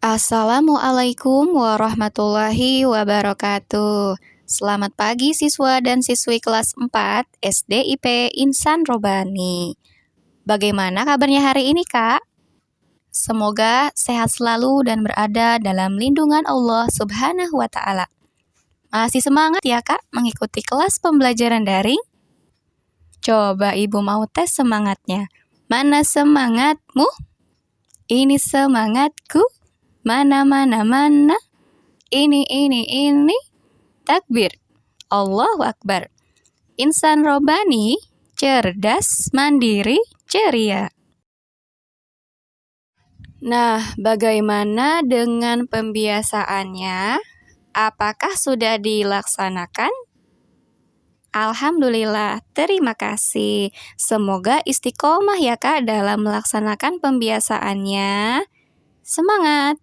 Assalamualaikum warahmatullahi wabarakatuh. Selamat pagi siswa dan siswi kelas 4 SDIP Insan Robani. Bagaimana kabarnya hari ini, Kak? Semoga sehat selalu dan berada dalam lindungan Allah Subhanahu wa Ta'ala. Masih semangat ya, Kak, mengikuti kelas pembelajaran daring? Coba Ibu mau tes semangatnya. Mana semangatmu? Ini semangatku. Mana. Ini. Takbir. Allahu Akbar. Insan Robani, cerdas, mandiri, ceria. Nah, bagaimana dengan pembiasaannya? Apakah sudah dilaksanakan? Alhamdulillah, terima kasih. Semoga istiqomah ya Kak dalam melaksanakan pembiasaannya. Semangat!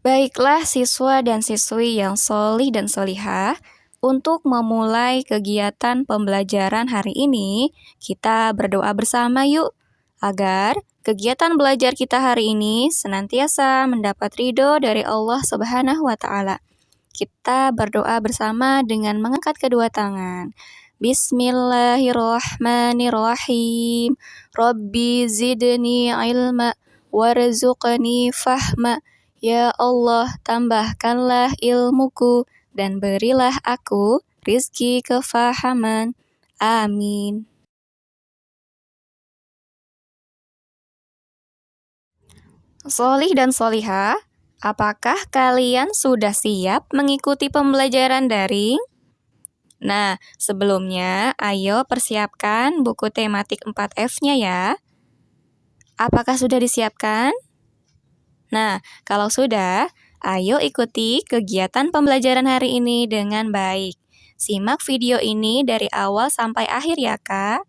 Baiklah siswa dan siswi yang solih dan solihah, untuk memulai kegiatan pembelajaran hari ini, kita berdoa bersama yuk, agar kegiatan belajar kita hari ini senantiasa mendapat ridho dari Allah Subhanahu wa Ta'ala. Kita berdoa bersama dengan mengangkat kedua tangan. Bismillahirrahmanirrahim. Rabbi zidni ilma warzuqni fahma. Ya Allah, tambahkanlah ilmuku dan berilah aku rizki kefahaman. Amin. Solih dan solihah, apakah kalian sudah siap mengikuti pembelajaran daring? Nah, sebelumnya ayo persiapkan buku tematik 4F-nya ya. Apakah sudah disiapkan? Nah, kalau sudah, ayo ikuti kegiatan pembelajaran hari ini dengan baik. Simak video ini dari awal sampai akhir ya, Kak.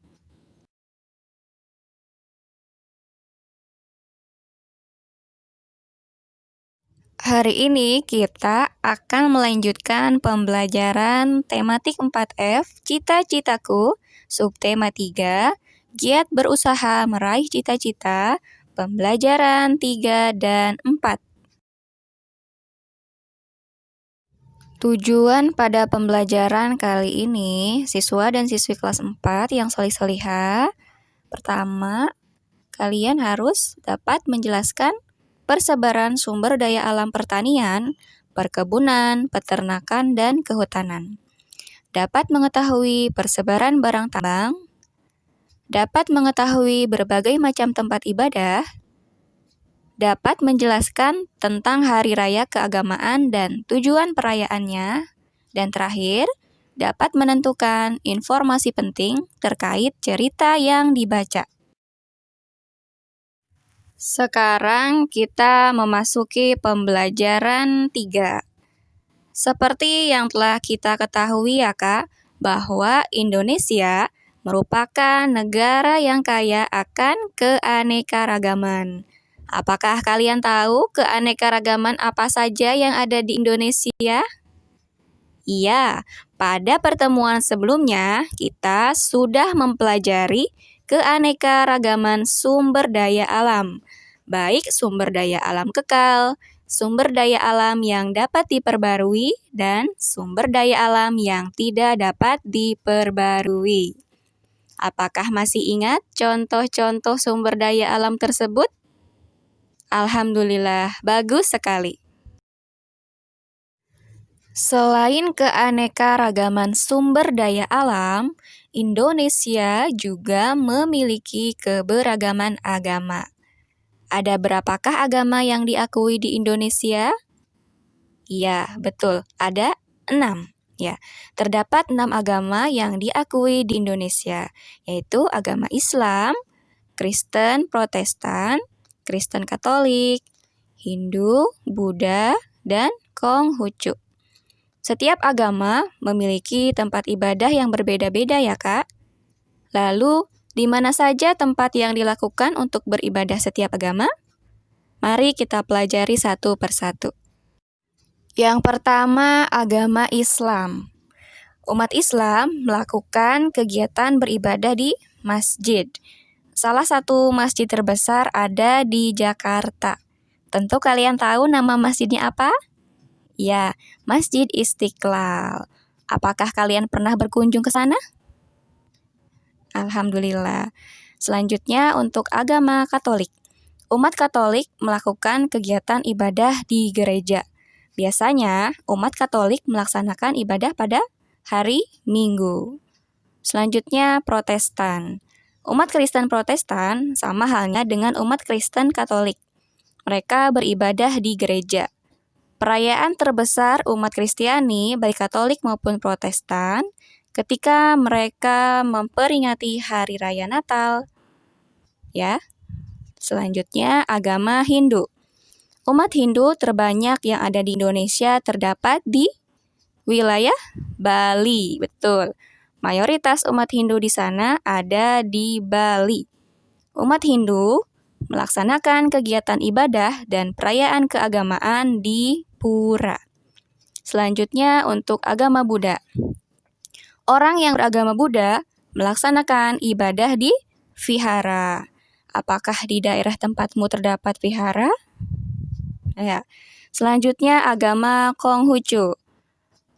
Hari ini kita akan melanjutkan pembelajaran tematik 4F, cita-citaku, subtema 3, giat berusaha meraih cita-cita, pembelajaran 3 dan 4. Tujuan pada pembelajaran kali ini, siswa dan siswi kelas 4 yang solih-solihah, pertama, kalian harus dapat menjelaskan persebaran sumber daya alam pertanian, perkebunan, peternakan, dan kehutanan. Dapat mengetahui persebaran barang tambang, dapat mengetahui berbagai macam tempat ibadah, dapat menjelaskan tentang hari raya keagamaan dan tujuan perayaannya, dan terakhir, dapat menentukan informasi penting terkait cerita yang dibaca. Sekarang kita memasuki pembelajaran 3. Seperti yang telah kita ketahui ya Kak, bahwa Indonesia merupakan negara yang kaya akan keanekaragaman. Apakah kalian tahu keanekaragaman apa saja yang ada di Indonesia? Iya, pada pertemuan sebelumnya kita sudah mempelajari keanekaragaman sumber daya alam, baik sumber daya alam kekal, sumber daya alam yang dapat diperbarui, dan sumber daya alam yang tidak dapat diperbarui. Apakah masih ingat contoh-contoh sumber daya alam tersebut? Alhamdulillah, bagus sekali. Selain keanekaragaman sumber daya alam, Indonesia juga memiliki keberagaman agama. Ada berapakah agama yang diakui di Indonesia? Ya, betul. Ada 6. Ya, terdapat 6 agama yang diakui di Indonesia, yaitu agama Islam, Kristen Protestan, Kristen Katolik, Hindu, Buddha, dan Konghucu. Setiap agama memiliki tempat ibadah yang berbeda-beda ya Kak. Lalu, di mana saja tempat yang dilakukan untuk beribadah setiap agama? Mari kita pelajari satu persatu. Yang pertama, agama Islam. Umat Islam melakukan kegiatan beribadah di masjid. Salah satu masjid terbesar ada di Jakarta. Tentu kalian tahu nama masjidnya apa? Ya, Masjid Istiqlal. Apakah kalian pernah berkunjung ke sana? Alhamdulillah. Selanjutnya untuk agama Katolik. Umat Katolik melakukan kegiatan ibadah di gereja. Biasanya, umat Katolik melaksanakan ibadah pada hari Minggu. Selanjutnya, Protestan. Umat Kristen Protestan sama halnya dengan umat Kristen Katolik. Mereka beribadah di gereja. Perayaan terbesar umat Kristiani, baik Katolik maupun Protestan, ketika mereka memperingati Hari Raya Natal. Ya. Selanjutnya, agama Hindu. Umat Hindu terbanyak yang ada di Indonesia terdapat di wilayah Bali. Betul. Mayoritas umat Hindu di sana ada di Bali. Umat Hindu melaksanakan kegiatan ibadah dan perayaan keagamaan di pura. Selanjutnya untuk agama Buddha. Orang yang beragama Buddha melaksanakan ibadah di vihara. Apakah di daerah tempatmu terdapat vihara? Ya. Selanjutnya agama Konghucu.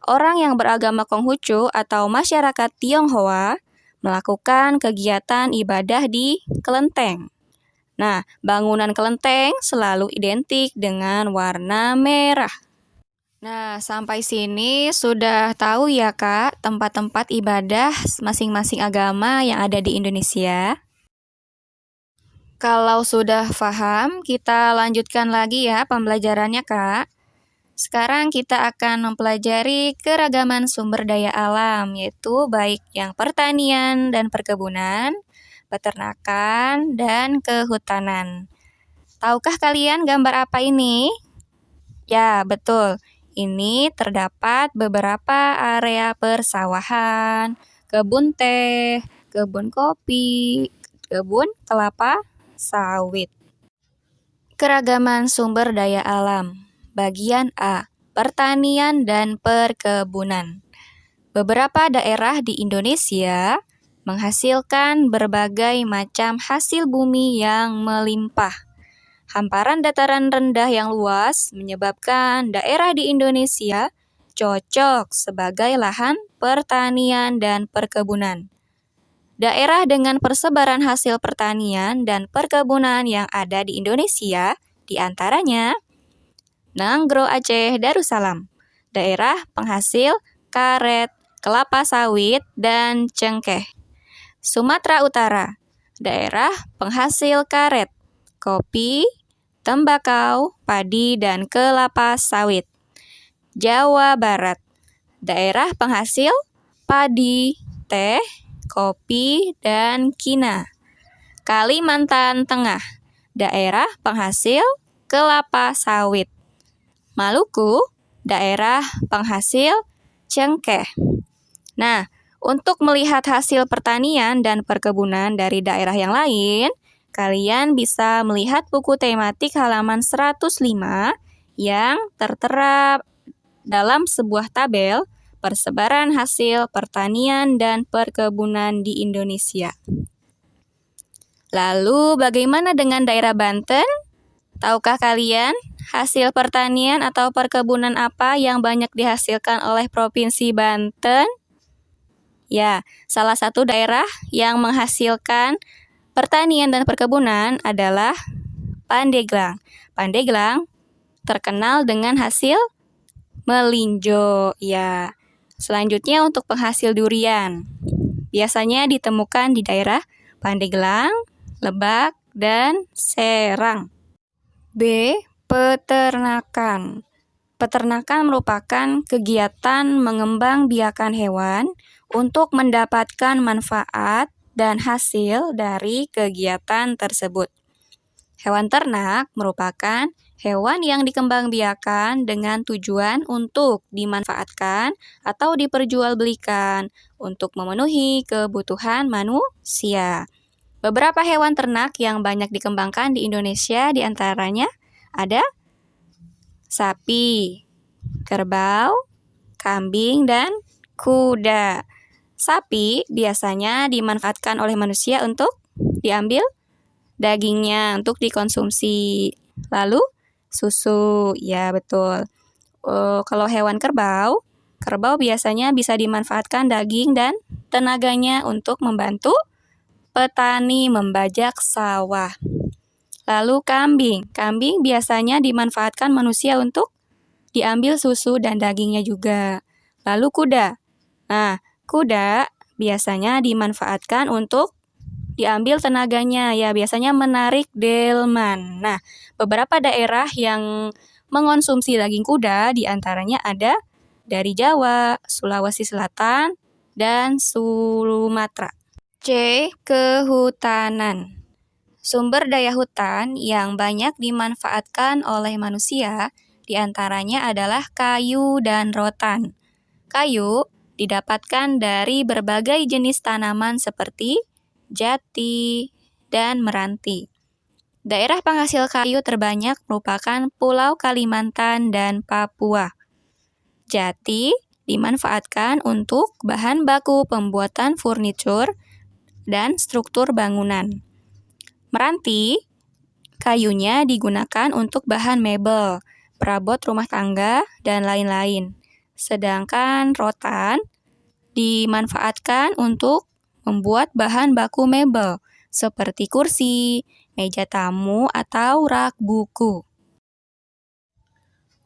Orang yang beragama Konghucu atau masyarakat Tionghoa melakukan kegiatan ibadah di kelenteng. Nah, bangunan kelenteng selalu identik dengan warna merah. Nah, sampai sini sudah tahu ya Kak, tempat-tempat ibadah masing-masing agama yang ada di Indonesia. Kalau sudah paham, kita lanjutkan lagi ya pembelajarannya Kak. Sekarang kita akan mempelajari keragaman sumber daya alam, yaitu baik yang pertanian dan perkebunan, peternakan, dan kehutanan. Tahukah kalian gambar apa ini? Ya, betul. Ini terdapat beberapa area persawahan, kebun teh, kebun kopi, kebun kelapa sawit. Keragaman sumber daya alam. Bagian A, pertanian dan perkebunan. Beberapa daerah di Indonesia menghasilkan berbagai macam hasil bumi yang melimpah. Hamparan dataran rendah yang luas menyebabkan daerah di Indonesia cocok sebagai lahan pertanian dan perkebunan. Daerah dengan persebaran hasil pertanian dan perkebunan yang ada di Indonesia diantaranya Nanggro Aceh Darussalam, daerah penghasil karet, kelapa sawit, dan cengkeh. Sumatera Utara, daerah penghasil karet, kopi, tembakau, padi, dan kelapa sawit. Jawa Barat, daerah penghasil padi, teh, kopi, dan kina. Kalimantan Tengah, daerah penghasil kelapa sawit. Maluku, daerah penghasil cengkeh. Nah, untuk melihat hasil pertanian dan perkebunan dari daerah yang lain, kalian bisa melihat buku tematik halaman 105 yang tertera dalam sebuah tabel persebaran hasil pertanian dan perkebunan di Indonesia. Lalu, bagaimana dengan daerah Banten? Tahukah kalian hasil pertanian atau perkebunan apa yang banyak dihasilkan oleh Provinsi Banten? Ya, salah satu daerah yang menghasilkan pertanian dan perkebunan adalah Pandeglang. Pandeglang terkenal dengan hasil melinjo. Ya. Selanjutnya untuk penghasil durian. Biasanya ditemukan di daerah Pandeglang, Lebak, dan Serang. B. Peternakan. Peternakan merupakan kegiatan mengembangbiakan hewan untuk mendapatkan manfaat dan hasil dari kegiatan tersebut. Hewan ternak merupakan hewan yang dikembangbiakan dengan tujuan untuk dimanfaatkan atau diperjualbelikan untuk memenuhi kebutuhan manusia. Beberapa hewan ternak yang banyak dikembangkan di Indonesia diantaranya ada sapi, kerbau, kambing, dan kuda. Sapi biasanya dimanfaatkan oleh manusia untuk diambil dagingnya untuk dikonsumsi. Lalu susu, ya betul. Kalau hewan kerbau biasanya bisa dimanfaatkan daging dan tenaganya untuk membantu petani membajak sawah. Lalu kambing biasanya dimanfaatkan manusia untuk diambil susu dan dagingnya juga. Lalu kuda. Nah, kuda biasanya dimanfaatkan untuk diambil tenaganya, ya biasanya menarik delman. Nah, beberapa daerah yang mengonsumsi daging kuda diantaranya ada dari Jawa, Sulawesi Selatan, dan Sumatera. C. Kehutanan. Sumber daya hutan yang banyak dimanfaatkan oleh manusia diantaranya adalah kayu dan rotan. Kayu didapatkan dari berbagai jenis tanaman seperti jati dan meranti. Daerah penghasil kayu terbanyak merupakan Pulau Kalimantan dan Papua. Jati dimanfaatkan untuk bahan baku pembuatan furnitur dan struktur bangunan. Meranti, kayunya digunakan untuk bahan mebel, perabot rumah tangga, dan lain-lain. Sedangkan rotan dimanfaatkan untuk membuat bahan baku mebel, seperti kursi, meja tamu, atau rak buku.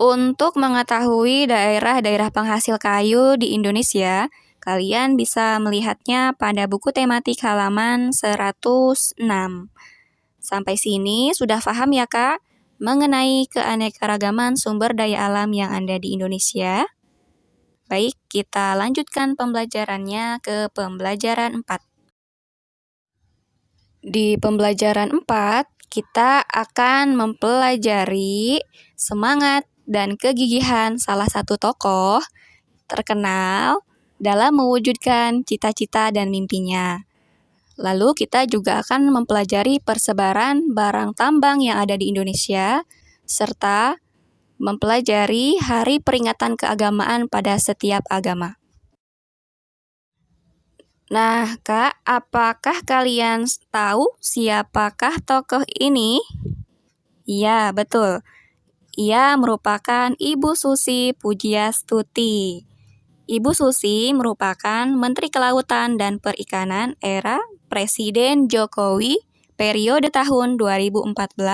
Untuk mengetahui daerah-daerah penghasil kayu di Indonesia, kalian bisa melihatnya pada buku tematik halaman 106. Sampai sini sudah paham ya Kak, mengenai keanekaragaman sumber daya alam yang ada di Indonesia? Baik, kita lanjutkan pembelajarannya ke pembelajaran 4. Di pembelajaran 4, kita akan mempelajari semangat dan kegigihan salah satu tokoh terkenal dalam mewujudkan cita-cita dan mimpinya. Lalu kita juga akan mempelajari persebaran barang tambang yang ada di Indonesia, serta mempelajari hari peringatan keagamaan pada setiap agama. Nah, Kak, apakah kalian tahu siapakah tokoh ini? Iya, betul. Ia merupakan Ibu Susi Pujiastuti. Ibu Susi merupakan Menteri Kelautan dan Perikanan era Presiden Jokowi periode tahun 2014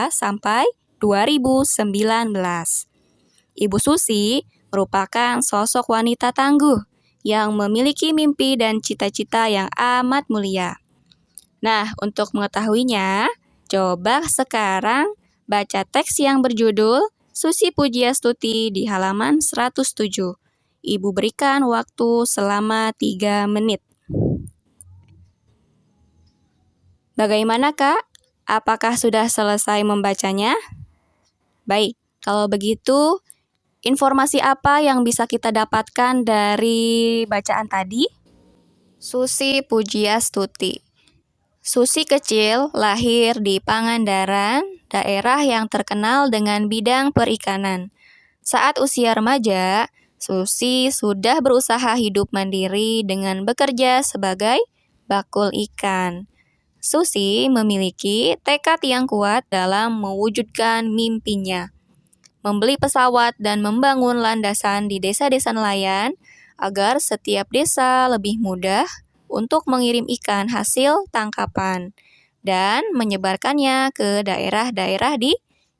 sampai 2019. Ibu Susi merupakan sosok wanita tangguh yang memiliki mimpi dan cita-cita yang amat mulia. Nah, untuk mengetahuinya, coba sekarang baca teks yang berjudul Susi Pujiastuti di halaman 107. Ibu berikan waktu selama 3 menit. Bagaimana, Kak? Apakah sudah selesai membacanya? Baik, kalau begitu, informasi apa yang bisa kita dapatkan dari bacaan tadi? Susi Pujiastuti. Susi kecil lahir di Pangandaran, daerah yang terkenal dengan bidang perikanan. Saat usia remaja, Susi sudah berusaha hidup mandiri dengan bekerja sebagai bakul ikan. Susi memiliki tekad yang kuat dalam mewujudkan mimpinya, membeli pesawat dan membangun landasan di desa-desa nelayan agar setiap desa lebih mudah untuk mengirim ikan hasil tangkapan dan menyebarkannya ke daerah-daerah di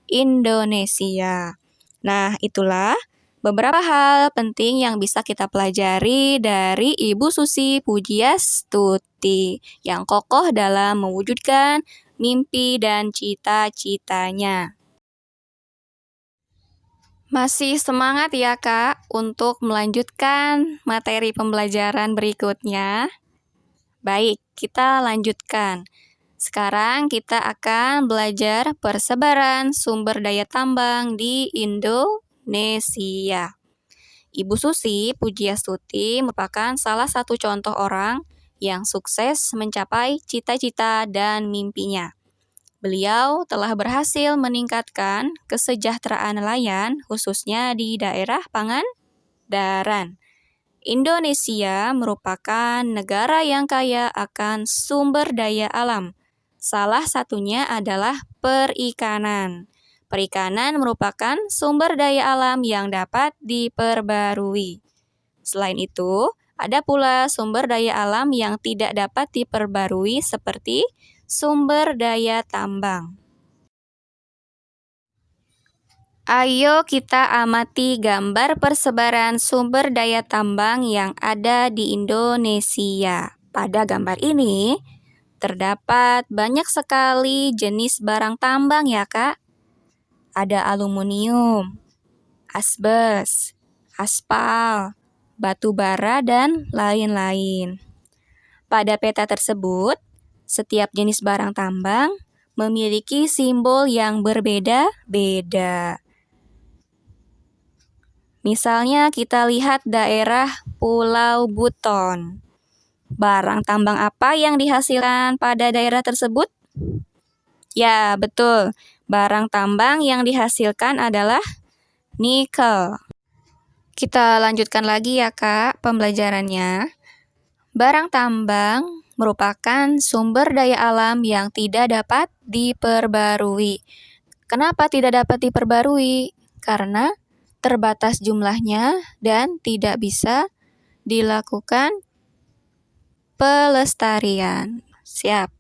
Indonesia. Nah, itulah beberapa hal penting yang bisa kita pelajari dari Ibu Susi Pujiastuti yang kokoh dalam mewujudkan mimpi dan cita-citanya. Masih semangat ya Kak untuk melanjutkan materi pembelajaran berikutnya? Baik, kita lanjutkan. Sekarang kita akan belajar persebaran sumber daya tambang di Indonesia. Ibu Susi Pujiastuti merupakan salah satu contoh orang yang sukses mencapai cita-cita dan mimpinya. Beliau telah berhasil meningkatkan kesejahteraan nelayan khususnya di daerah Pangandaran. Indonesia merupakan negara yang kaya akan sumber daya alam, Salah satunya adalah perikanan. Perikanan merupakan sumber daya alam yang dapat diperbarui. Selain itu, ada pula sumber daya alam yang tidak dapat diperbarui seperti sumber daya tambang. Ayo kita amati gambar persebaran sumber daya tambang yang ada di Indonesia. Pada gambar ini, terdapat banyak sekali jenis barang tambang ya Kak. Ada aluminium, asbes, aspal, batu bara, dan lain-lain. Pada peta tersebut, setiap jenis barang tambang memiliki simbol yang berbeda-beda. Misalnya kita lihat daerah Pulau Buton. Barang tambang apa yang dihasilkan pada daerah tersebut? Ya, betul. Barang tambang yang dihasilkan adalah nikel. Kita lanjutkan lagi ya Kak pembelajarannya. Barang tambang merupakan sumber daya alam yang tidak dapat diperbarui. Kenapa tidak dapat diperbarui? Karena terbatas jumlahnya dan tidak bisa dilakukan pelestarian. Siap.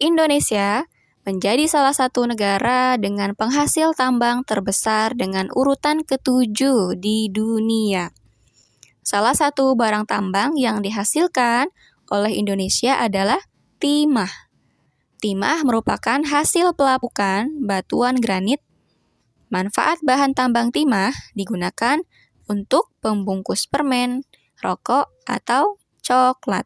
Indonesia menjadi salah satu negara dengan penghasil tambang terbesar dengan urutan ke-7 di dunia. Salah satu barang tambang yang dihasilkan oleh Indonesia adalah timah. Timah merupakan hasil pelapukan batuan granit. Manfaat bahan tambang timah digunakan untuk pembungkus permen, rokok, atau coklat.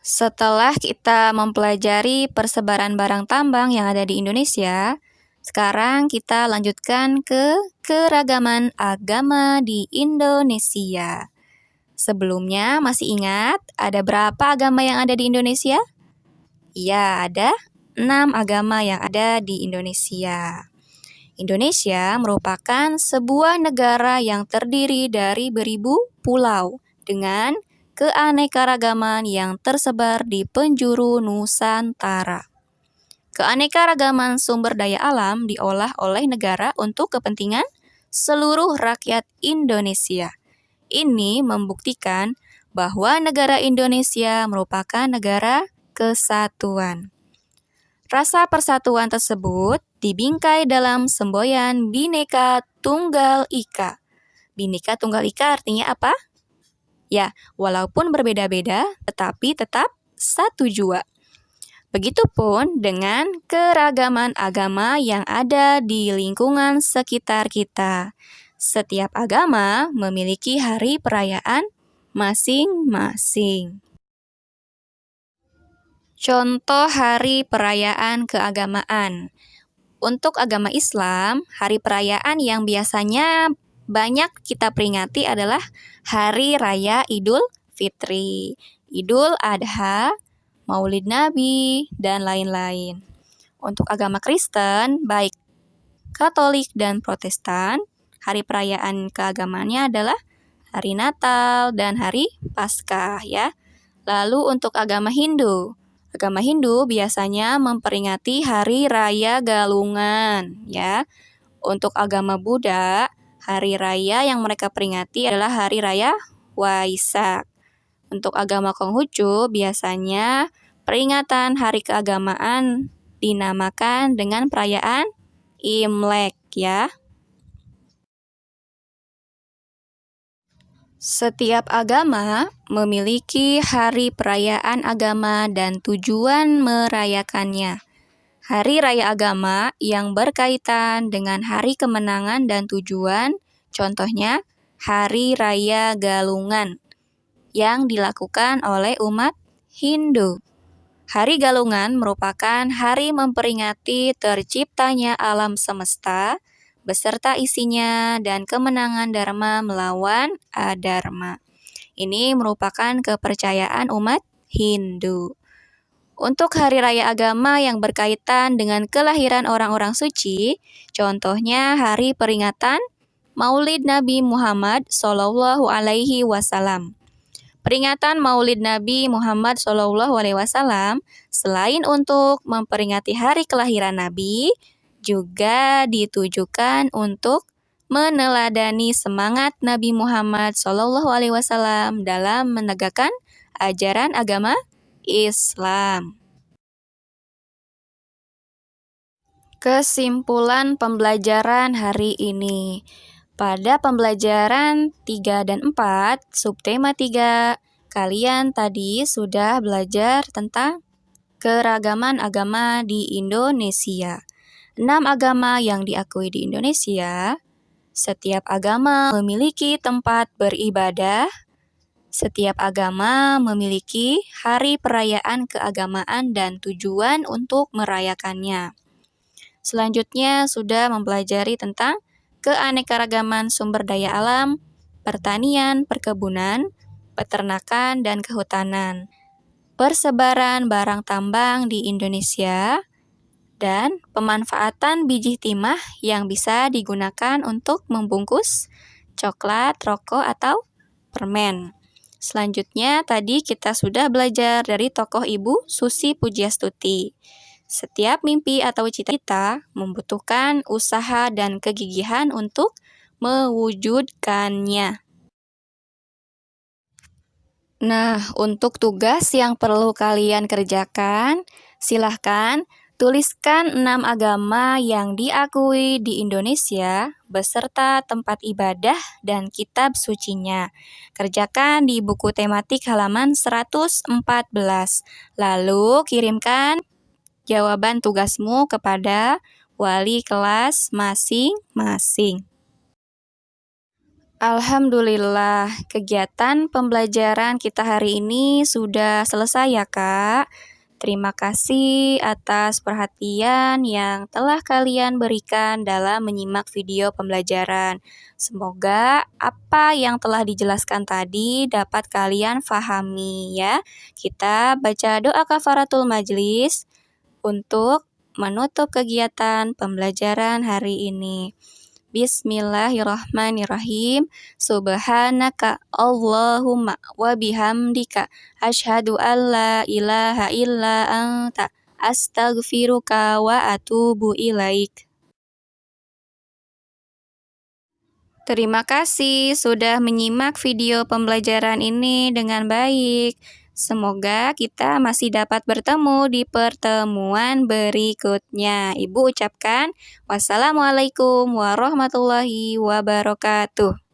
Setelah kita mempelajari persebaran barang tambang yang ada di Indonesia, sekarang kita lanjutkan ke keragaman agama di Indonesia. Sebelumnya masih ingat ada berapa agama yang ada di Indonesia? Ya, ada 6 agama yang ada di Indonesia. Indonesia merupakan sebuah negara yang terdiri dari beribu pulau dengan keanekaragaman yang tersebar di penjuru Nusantara. Keanekaragaman sumber daya alam diolah oleh negara untuk kepentingan seluruh rakyat Indonesia. Ini membuktikan bahwa negara Indonesia merupakan negara kesatuan. Rasa persatuan tersebut dibingkai dalam semboyan Bhinneka Tunggal Ika. Bhinneka Tunggal Ika artinya apa? Ya, walaupun berbeda-beda, tetapi tetap satu jua. Begitupun dengan keragaman agama yang ada di lingkungan sekitar kita. Setiap agama memiliki hari perayaan masing-masing. Contoh hari perayaan keagamaan. Untuk agama Islam, hari perayaan yang biasanya banyak kita peringati adalah Hari Raya Idul Fitri, Idul Adha, Maulid Nabi, dan lain-lain. Untuk agama Kristen, baik Katolik dan Protestan, hari perayaan keagamaannya adalah Hari Natal dan Hari Paskah ya. Lalu untuk agama Hindu biasanya memperingati Hari Raya Galungan ya. Untuk agama Buddha, hari raya yang mereka peringati adalah Hari Raya Waisak. Untuk agama Konghucu, biasanya peringatan hari keagamaan dinamakan dengan perayaan Imlek ya. Setiap agama memiliki hari perayaan agama dan tujuan merayakannya. Hari raya agama yang berkaitan dengan hari kemenangan dan tujuan, contohnya Hari Raya Galungan yang dilakukan oleh umat Hindu. Hari Galungan merupakan hari memperingati terciptanya alam semesta beserta isinya dan kemenangan Dharma melawan Adharma. Ini merupakan kepercayaan umat Hindu. Untuk hari raya agama yang berkaitan dengan kelahiran orang-orang suci, contohnya hari peringatan Maulid Nabi Muhammad SAW. Peringatan Maulid Nabi Muhammad SAW selain untuk memperingati hari kelahiran Nabi, juga ditujukan untuk meneladani semangat Nabi Muhammad SAW dalam menegakkan ajaran agama Islam. Kesimpulan pembelajaran hari ini. Pada pembelajaran 3 dan 4, subtema 3, kalian tadi sudah belajar tentang keragaman agama di Indonesia. 6 agama yang diakui di Indonesia. Setiap agama memiliki tempat beribadah. Setiap agama memiliki hari perayaan keagamaan dan tujuan untuk merayakannya. Selanjutnya sudah mempelajari tentang keanekaragaman sumber daya alam, pertanian, perkebunan, peternakan, dan kehutanan, persebaran barang tambang di Indonesia, dan pemanfaatan biji timah yang bisa digunakan untuk membungkus coklat, rokok, atau permen. Selanjutnya tadi kita sudah belajar dari tokoh Ibu Susi Pujiastuti. Setiap mimpi atau cita-cita membutuhkan usaha dan kegigihan untuk mewujudkannya. Nah, untuk tugas yang perlu kalian kerjakan, silahkan tuliskan 6 agama yang diakui di Indonesia beserta tempat ibadah dan kitab sucinya. Kerjakan di buku tematik halaman 114. Lalu kirimkan jawaban tugasmu kepada wali kelas masing-masing. Alhamdulillah, kegiatan pembelajaran kita hari ini sudah selesai ya Kak. Terima kasih atas perhatian yang telah kalian berikan dalam menyimak video pembelajaran. Semoga apa yang telah dijelaskan tadi dapat kalian fahami ya. Kita baca doa kafaratul majlis untuk menutup kegiatan pembelajaran hari ini. Bismillahirrahmanirrahim. Subhanaka Allahumma wa bihamdika asyhadu an la ilaha illa anta astaghfiruka wa atubu ilaik. Terima kasih sudah menyimak video pembelajaran ini dengan baik. Semoga kita masih dapat bertemu di pertemuan berikutnya. Ibu ucapkan wassalamualaikum warahmatullahi wabarakatuh.